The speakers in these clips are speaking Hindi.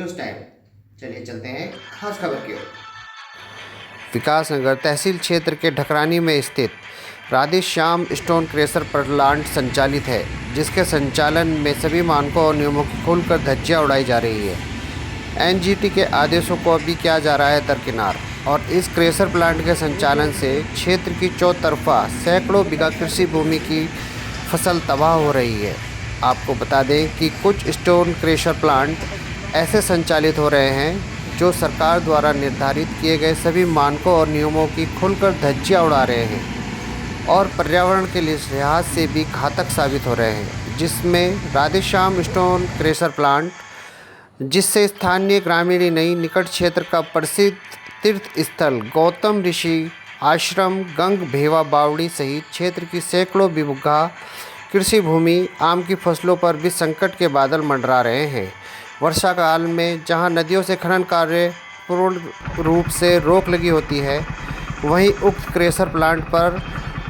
News time. चलिए चलते हैं खास खबर की ओर। विकासनगर तहसील क्षेत्र के ढकरानी में स्थित राधेश्याम स्टोन क्रेशर प्लांट संचालित है, जिसके संचालन में सभी मानकों और नियमों की खुलकर धज्जियां उड़ाई जा रही है। एनजीटी के आदेशों को अभी किया जा रहा है दरकिनार और इस क्रेशर प्लांट के संचालन से क्षेत्र की चौतरफा सैकड़ों बीघा कृषि भूमि की फसल तबाह हो रही है। आपको बता दें कि कुछ स्टोन क्रेशर प्लांट ऐसे संचालित हो रहे हैं जो सरकार द्वारा निर्धारित किए गए सभी मानकों और नियमों की खुलकर धज्जियां उड़ा रहे हैं और पर्यावरण के लिहाज से भी घातक साबित हो रहे हैं, जिसमें राधेश्याम स्टोन क्रेशर प्लांट, जिससे स्थानीय ग्रामीण ही नहीं निकट क्षेत्र का प्रसिद्ध तीर्थ स्थल गौतम ऋषि आश्रम गंग भेवा बावड़ी सहित क्षेत्र की सैकड़ों बीघा कृषि भूमि आम की फसलों पर भी संकट के बादल मंडरा रहे हैं। वर्षा काल में जहां नदियों से खनन कार्य पूर्ण रूप से रोक लगी होती है, वहीं उक्त क्रेशर प्लांट पर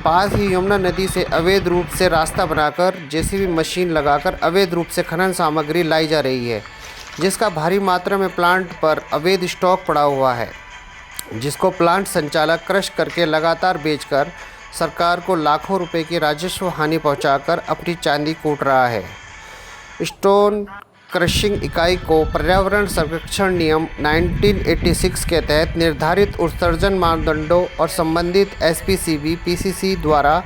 पास ही यमुना नदी से अवैध रूप से रास्ता बनाकर जेसीबी मशीन लगाकर अवैध रूप से खनन सामग्री लाई जा रही है, जिसका भारी मात्रा में प्लांट पर अवैध स्टॉक पड़ा हुआ है, जिसको प्लांट संचालक क्रश करके लगातार बेचकर सरकार को लाखों रुपए की राजस्व हानि पहुंचाकर अपनी चांदी कूट रहा है। स्टोन क्रशिंग इकाई को पर्यावरण संरक्षण नियम 1986 के तहत निर्धारित उत्सर्जन मानदंडों और संबंधित एसपीसीबी पीसीसी द्वारा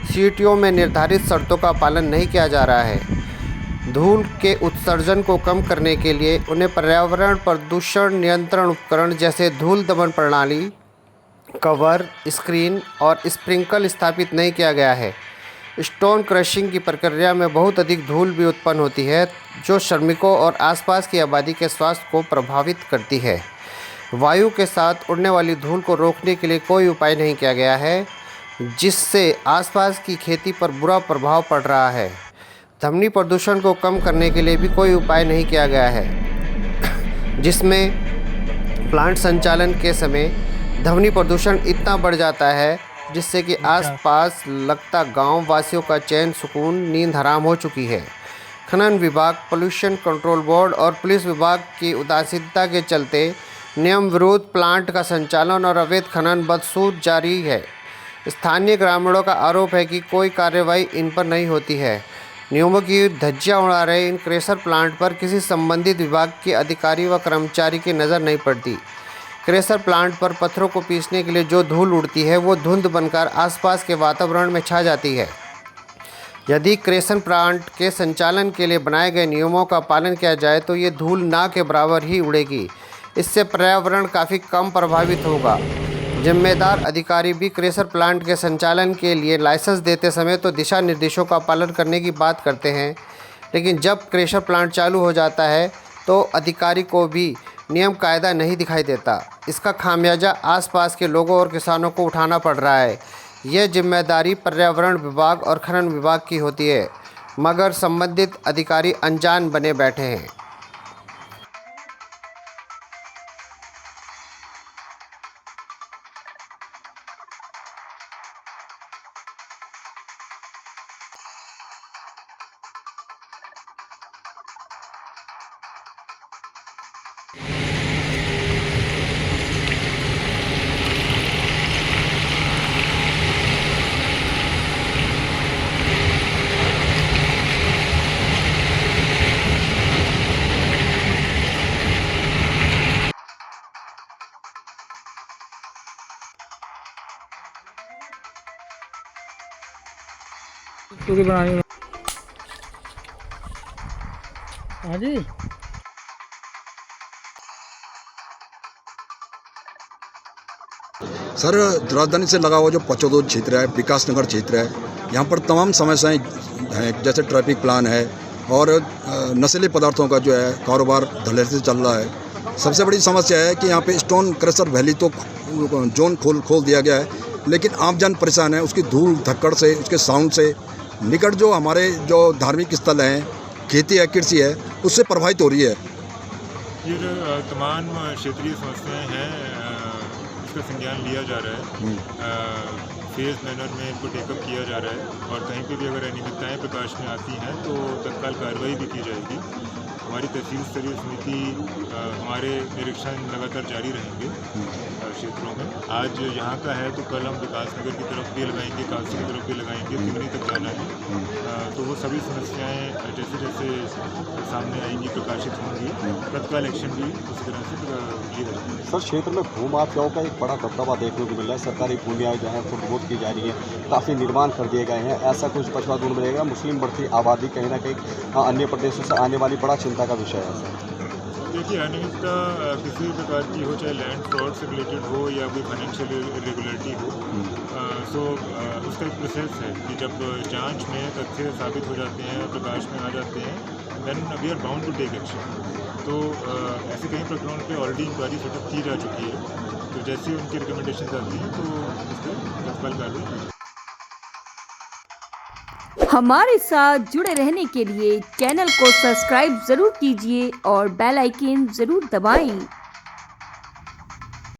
सीटीओ में निर्धारित शर्तों का पालन नहीं किया जा रहा है। धूल के उत्सर्जन को कम करने के लिए उन्हें पर्यावरण प्रदूषण नियंत्रण उपकरण जैसे धूल दमन प्रणाली, कवर, स्क्रीन और स्प्रिंकल स्थापित नहीं किया गया है। स्टोन क्रशिंग की प्रक्रिया में बहुत अधिक धूल भी उत्पन्न होती है, जो श्रमिकों और आसपास की आबादी के स्वास्थ्य को प्रभावित करती है। वायु के साथ उड़ने वाली धूल को रोकने के लिए कोई उपाय नहीं किया गया है, जिससे आसपास की खेती पर बुरा प्रभाव पड़ रहा है। ध्वनि प्रदूषण को कम करने के लिए भी कोई उपाय नहीं किया गया है, जिसमें प्लांट संचालन के समय ध्वनि प्रदूषण इतना बढ़ जाता है जिससे कि आसपास लगता गांव वासियों का चैन सुकून नींद हराम हो चुकी है। खनन विभाग, पोल्यूशन कंट्रोल बोर्ड और पुलिस विभाग की उदासीनता के चलते नियम विरुद्ध प्लांट का संचालन और अवैध खनन बदसूर जारी है। स्थानीय ग्रामीणों का आरोप है कि कोई कार्रवाई इन पर नहीं होती है। नियमों की धज्जियां उड़ा रहे इन क्रेशर प्लांट पर किसी संबंधित विभाग के अधिकारी व कर्मचारी की नज़र नहीं पड़ती। क्रेशर प्लांट पर पत्थरों को पीसने के लिए जो धूल उड़ती है, वो धुंध बनकर आसपास के वातावरण में छा जाती है। यदि क्रेशर प्लांट के संचालन के लिए बनाए गए नियमों का पालन किया जाए तो ये धूल ना के बराबर ही उड़ेगी। इससे पर्यावरण काफ़ी कम प्रभावित होगा। जिम्मेदार अधिकारी भी क्रेशर प्लांट के संचालन के लिए लाइसेंस देते समय तो दिशा निर्देशों का पालन करने की बात करते हैं, लेकिन जब क्रेशर प्लांट चालू हो जाता है तो अधिकारी को भी नियम कायदा नहीं दिखाई देता। इसका खामियाजा आसपास के लोगों और किसानों को उठाना पड़ रहा है। यह जिम्मेदारी पर्यावरण विभाग और खनन विभाग की होती है, मगर संबंधित अधिकारी अनजान बने बैठे हैं। पूरी बनानी। हाँ जी, सर, राजधानी से लगा हुआ जो पचौदोद क्षेत्र है, विकासनगर क्षेत्र है, यहाँ पर तमाम समस्याएं हैं, जैसे ट्रैफिक प्लान है और नशीले पदार्थों का जो है कारोबार धड़ल्ले से चल रहा है। सबसे बड़ी समस्या है कि यहाँ पे स्टोन क्रशर वैली तो जोन खोल दिया गया है, लेकिन आम जन परेशान है उसकी धूल धक्कड़ से, उसके साउंड से। निकट जो हमारे जो धार्मिक स्थल हैं, खेती है, कृषि है, उससे प्रभावित हो रही है। ये जो तमाम क्षेत्रीय समस्याएं हैं, इसका संज्ञान लिया जा रहा है। फेज मैनर में इनको टेकअप किया जा रहा है और कहीं पे भी अगर अनियमितताएं प्रकाश में आती हैं तो तत्काल कार्रवाई भी की जाएगी। हमारी तहसील स्तरीय समिति हमारे निरीक्षण लगातार जारी रहेंगे क्षेत्रों में। आज यहाँ का है तो कल हम विकास नगर की तरफ भी लगाएंगे, कालसी की तरफ भी लगाएंगे, तिगनी तक जाना है। तो वो सभी समस्याएं जैसे जैसे सामने आएंगी, प्रकाशित होंगी, तत्काल एक्शन भी उसी तरह से लिए जाएंगे। सर, क्षेत्र में भू माफियाओं का एक बड़ा दबदबा देखने को मिल रहा है। सरकारी भूमियाँ जो है फुटबोट की जा रही है, काफ़ी निर्माण कर दिए गए हैं। ऐसा कुछ पछवा दूर मिलेगा। मुस्लिम बढ़ती आबादी कहीं ना कहीं अन्य प्रदेशों से आने वाली बड़ा चिंता का विषय है सर। देखिए, अनियमितता किसी भी प्रकार की हो, चाहे लैंड फ्रॉड से रिलेटेड हो या कोई फाइनेंशियल इरेगुलरिटी हो, उसका एक प्रोसेस है कि जब जांच में तथ्य साबित हो जाते हैं, प्रकाश में आ जाते हैं, then we are bound to take action. तो ऐसे कई प्रकरणों पे ऑलरेडी इंक्वायरी सेटअप की जा चुकी है। तो जैसे उनकी रिकमेंडेशन आती हैं तो उस पर तत्काल कार्रवाई। हमारे साथ जुड़े रहने के लिए चैनल को सब्सक्राइब जरूर कीजिए और बेल आइकन जरूर दबाएं।